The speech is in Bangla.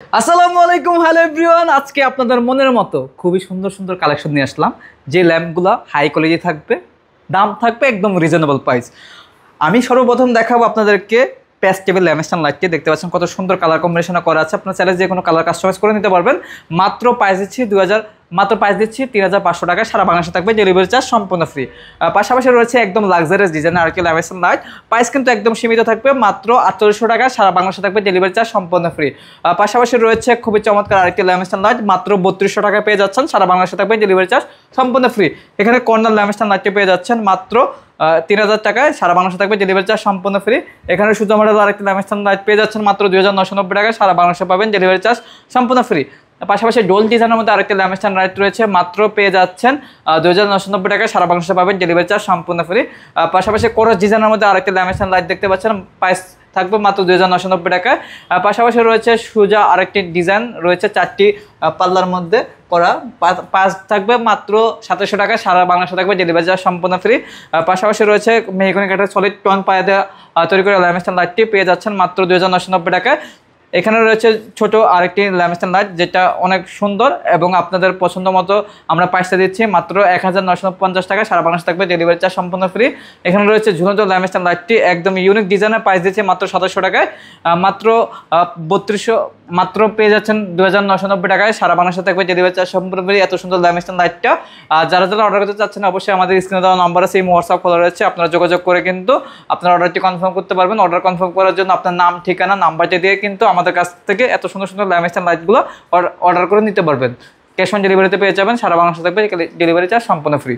আসসালামু আলাইকুম, হ্যালো এভরিওয়ান। আজকে আপনাদের মনের মতো খুবই সুন্দর সুন্দর কালেকশন নিয়ে আসলাম। যে ল্যাম্পগুলো হাই কোয়ালিটি থাকবে, দাম থাকবে একদম রিজনেবল প্রাইস। আমি সর্বপ্রথম দেখাবো আপনাদেরকে প্যাস্টেবল ল্যাম্পস্ট্যান্ড লাইটটি। দেখতে পাচ্ছেন কত সুন্দর কালার কম্বিনেশনে করা আছে। আপনার চাইলে যে কোনো কালার কাস্টমাইজ করে নিতে পারবেন। মাত্র প্রাইস দিচ্ছি 3,500 টাকায়। সারা বাংলাদেশে থাকবে ডেলিভারি চার্জ সম্পূর্ণ ফ্রি। পাশাপাশি রয়েছে একদম লাক্সারিয়াস ডিজাইনের আরেকটি ল্যাম্পস্ট্যান্ড লাইট। প্রাইস কিন্তু একদম সীমিত থাকবে, মাত্র 4800 টাকায়। সারা বাংলাদেশে থাকবে ডেলিভারি চার্জ সম্পূর্ণ ফ্রি। পাশাপাশি রয়েছে খুবই চমৎকার আরেকটি ল্যাম্পস্ট্যান্ড লাইট, মাত্র 3200 টাকায় পেয়ে যাচ্ছেন। সারা বাংলাদেশে থাকবে ডেলিভারি চার্জ সম্পূর্ণ ফ্রি। এখানে কর্নার ল্যাম্পস্ট্যান্ড লাইটটি পেয়ে যাচ্ছেন মাত্র 3000 টাকায়। সারা বাংলাদেশে থাকবে ডেলিভারি চার্জ সম্পূর্ণ ফ্রি। এখানে শুধু আমরা আরেকটি ল্যাম্পস্ট্যান্ড লাইট পেয়ে যাচ্ছেন মাত্র 2990 টাকায়। সারা বাংলাদেশে পাবেন ডেলিভারি চার্জ সম্পূর্ণ ফ্রি। পাশাপাশি ডোল ডিজাইনের মধ্যে আরেকটি ল্যাম্পস্ট্যান্ড লাইট রয়েছে, মাত্র পেয়ে যাচ্ছেন 2990 টাকায়। সারা বাংলাদেশে পাবেন ডেলিভারি চার্জ সম্পূর্ণ ফ্রি। পাশাপাশি কোরস ডিজাইনের মধ্যে আরেকটি ল্যাম্পস্ট্যান্ড লাইট দেখতে পাচ্ছেন, প্রাইস থাকবে মাত্র 2990 টাকায়। পাশাপাশি রয়েছে সোজা আরেকটি ডিজাইন রয়েছে, 4টি পাল্লার মধ্যে করা, পাঁচ থাকবে মাত্র 2700 টাকায়। সারা বাংলাদেশে থাকবে ডেলিভারি চার্জ সম্পূর্ণ ফ্রি। পাশাপাশি রয়েছে মেহগনি কাঠের সলিড টোন পায়ে দেওয়া তৈরি করে ল্যাম্পস্ট্যান্ড লাইটটি পেয়ে যাচ্ছেন মাত্র 2990 টাকায়। এখানে রয়েছে ছোট আরেকটি ল্যাম্পস্ট্যান্ড লাইট, যেটা অনেক সুন্দর এবং আপনাদের পছন্দ মতো আমরা প্রাইসটা দিচ্ছি মাত্র 1950 টাকায়। সারা বাংলাদেশে থাকবে ডেলিভারি চার্জ সম্পূর্ণ ফ্রি। এখানে রয়েছে ঝুলন্ত ল্যাম্পস্ট্যান্ড লাইটটি, একদম ইউনিক ডিজাইনের, প্রাইস দিচ্ছি মাত্র 2700 টাকায়। মাত্র 3200 মাত্র পেয়ে যাচ্ছেন 2990 টাকায়। সারা বাংলাদেশে থাকবে ডেলিভারি চার্জ সম্পূর্ণ ফ্রি। এত সুন্দর ল্যাম্পস্ট্যান্ড লাইটটা যারা যারা অর্ডার করতে চাচ্ছেন, অবশ্যই আমাদের স্ক্রিনে দেওয়া নাম্বার আছে, এই হোয়াটসঅ্যাপ খোলা রয়েছে, আপনারা যোগাযোগ করে কিন্তু আপনার অর্ডারটি কনফার্ম করতে পারবেন। অর্ডার কনফার্ম করার জন্য আপনার নাম, ঠিকানা, নাম্বারটি দিয়ে কিন্তু আমাদের কাছ থেকে এত সুন্দর সুন্দর ল্যাম্পস্ট্যান্ড লাইটগুলো অর্ডার করে নিতে পারবেন। ক্যাশ অন ডেলিভারিতে পেয়ে যাবেন। সারা বাংলাদেশে থাকবে ডেলিভারি চার্জ সম্পূর্ণ ফ্রি।